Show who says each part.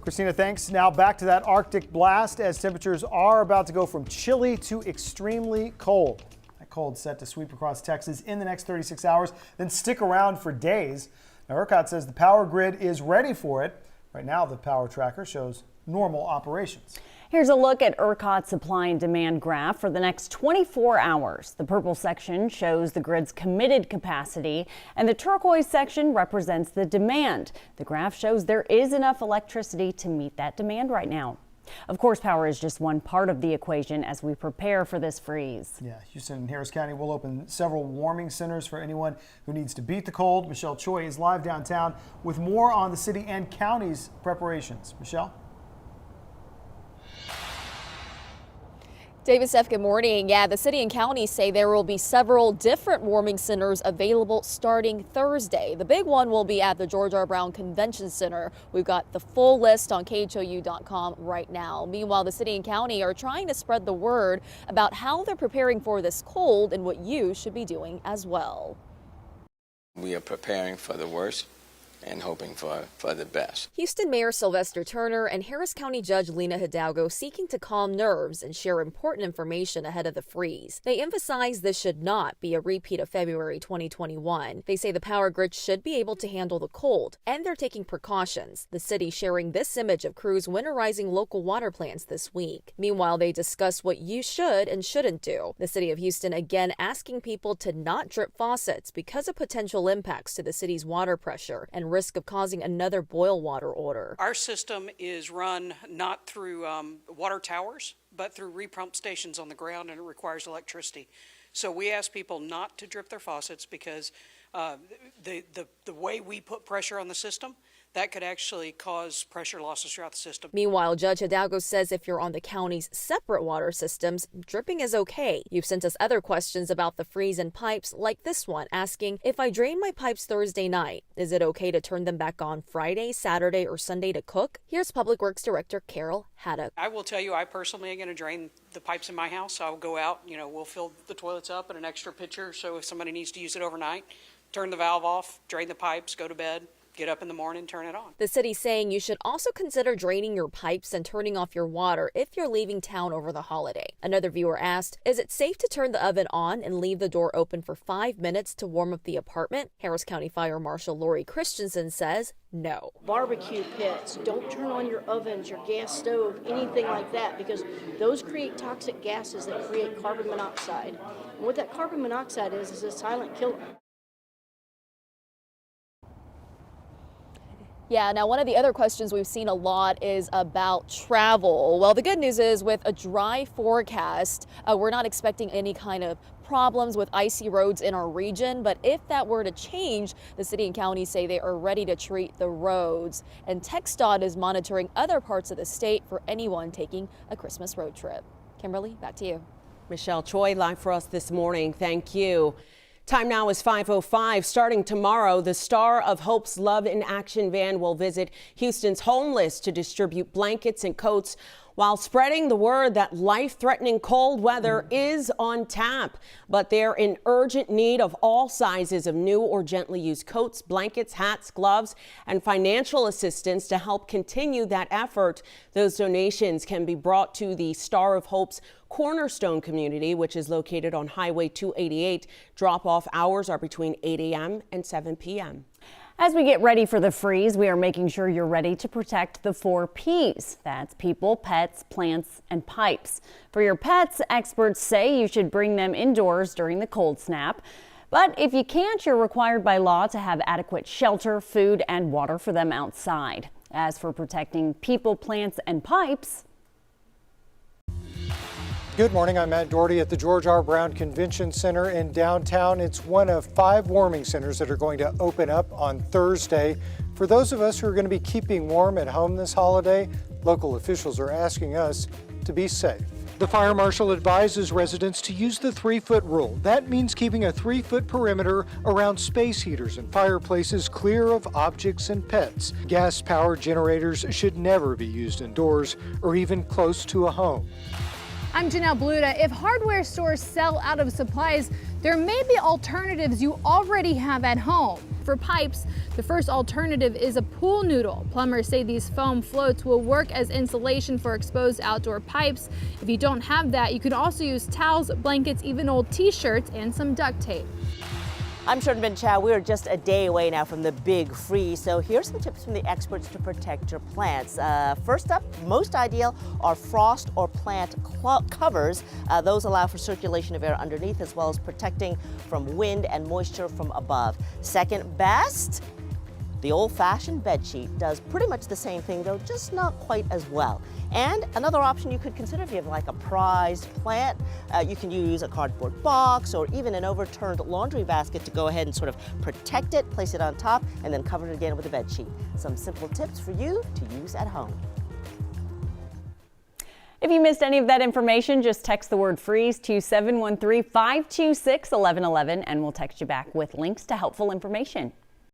Speaker 1: Christina, thanks. Now back to that Arctic blast as temperatures are about to go from chilly to extremely cold. That cold set to sweep across Texas in the next 36 hours, then stick around for days. Now ERCOT says the power grid is ready for it. Right now, the power tracker shows normal operations.
Speaker 2: Here's a look at ERCOT's supply and demand graph for the next 24 hours. The purple section shows the grid's committed capacity, and the turquoise section represents the demand. The graph shows there is enough electricity to meet that demand right now. Of course, power is just one part of the equation as we prepare for this freeze.
Speaker 1: Yeah, Houston and Harris County will open several warming centers for anyone who needs to beat the cold. Michelle Choi is live downtown with more on the city and county's preparations. Michelle?
Speaker 3: David, Steph, good morning. Yeah, the city and county say there will be several different warming centers available starting Thursday. The big one will be at the George R. Brown Convention Center. We've got the full list on KHOU.com right now. Meanwhile, the city and county are trying to spread the word about how they're preparing for this cold and what you should be doing as well.
Speaker 4: We are preparing for the worst and hoping for the best.
Speaker 3: Houston Mayor Sylvester Turner and Harris County Judge Lena Hidalgo seeking to calm nerves and share important information ahead of the freeze. They emphasize this should not be a repeat of February 2021. They say the power grid should be able to handle the cold, and they're taking precautions. The city sharing this image of crews winterizing local water plants this week. Meanwhile, they discuss what you should and shouldn't do. The city of Houston again asking people to not drip faucets because of potential impacts to the city's water pressure and risk of causing another boil water order.
Speaker 5: Our system is run not through water towers, but through repump stations on the ground, and it requires electricity. So we ask people not to drip their faucets because the way we put pressure on the system, that could actually cause pressure losses throughout the system.
Speaker 3: Meanwhile, Judge Hidalgo says if you're on the county's separate water systems, dripping is okay. You've sent us other questions about the freeze and pipes, like this one, asking, if I drain my pipes Thursday night, is it okay to turn them back on Friday, Saturday, or Sunday to cook? Here's Public Works Director Carol Haddock.
Speaker 5: I will tell you, I personally am going to drain the pipes in my house. I'll go out, we'll fill the toilets up in an extra pitcher, so if somebody needs to use it overnight, turn the valve off, drain the pipes, go to bed. Get up in the morning, turn it on.
Speaker 3: The city saying you should also consider draining your pipes and turning off your water if you're leaving town over the holiday. Another viewer asked, is it safe to turn the oven on and leave the door open for 5 minutes to warm up the apartment? Harris County Fire Marshal Lori Christensen says no.
Speaker 6: Barbecue pits, don't turn on your ovens, your gas stove, anything like that, because those create toxic gases that create carbon monoxide. And what that carbon monoxide is a silent killer.
Speaker 3: Yeah, now one of the other questions we've seen a lot is about travel. Well, the good news is with a dry forecast, we're not expecting any kind of problems with icy roads in our region. But if that were to change, the city and county say they are ready to treat the roads. And TxDOT is monitoring other parts of the state for anyone taking a Christmas road trip. Kimberly, back to you.
Speaker 7: Michelle Choi live for us this morning. Thank you. Time now is 5:05. Starting tomorrow, the Star of Hope's Love in Action van will visit Houston's homeless to distribute blankets and coats while spreading the word that life-threatening cold weather is on tap. But they're in urgent need of all sizes of new or gently used coats, blankets, hats, gloves, and financial assistance to help continue that effort. Those donations can be brought to the Star of Hope's Cornerstone community, which is located on Highway 288. Drop-off hours are between 8 a.m. and 7 p.m.
Speaker 2: As we get ready for the freeze, we are making sure you're ready to protect the 4 Ps. That's people, pets, plants, and pipes. For your pets, experts say you should bring them indoors during the cold snap. But if you can't, you're required by law to have adequate shelter, food, and water for them outside. As for protecting people, plants, and pipes,
Speaker 1: Good morning, I'm Matt Doherty at the George R. Brown Convention Center in downtown. It's one of 5 warming centers that are going to open up on Thursday. For those of us who are going to be keeping warm at home this holiday, local officials are asking us to be safe. The fire marshal advises residents to use the 3-foot rule. That means keeping a 3-foot perimeter around space heaters and fireplaces clear of objects and pets. Gas-powered generators should never be used indoors or even close to a home.
Speaker 8: I'm Janelle Bluda. If hardware stores sell out of supplies, there may be alternatives you already have at home. For pipes, the first alternative is a pool noodle. Plumbers say these foam floats will work as insulation for exposed outdoor pipes. If you don't have that, you can also use towels, blankets, even old t-shirts, and some duct tape.
Speaker 9: I'm Shorten Chow. We're just a day away now from the big freeze, so here's some tips from the experts to protect your plants. First up, most ideal are frost or plant covers. Those allow for circulation of air underneath as well as protecting from wind and moisture from above. Second best, the old-fashioned bed sheet does pretty much the same thing, though just not quite as well. And another option you could consider if you have like a prized plant, you can use a cardboard box or even an overturned laundry basket to go ahead and sort of protect it, place it on top, and then cover it again with a bed sheet. Some simple tips for you to use at home.
Speaker 2: If you missed any of that information, just text the word freeze to 713-526-1111 and we'll text you back with links to helpful information.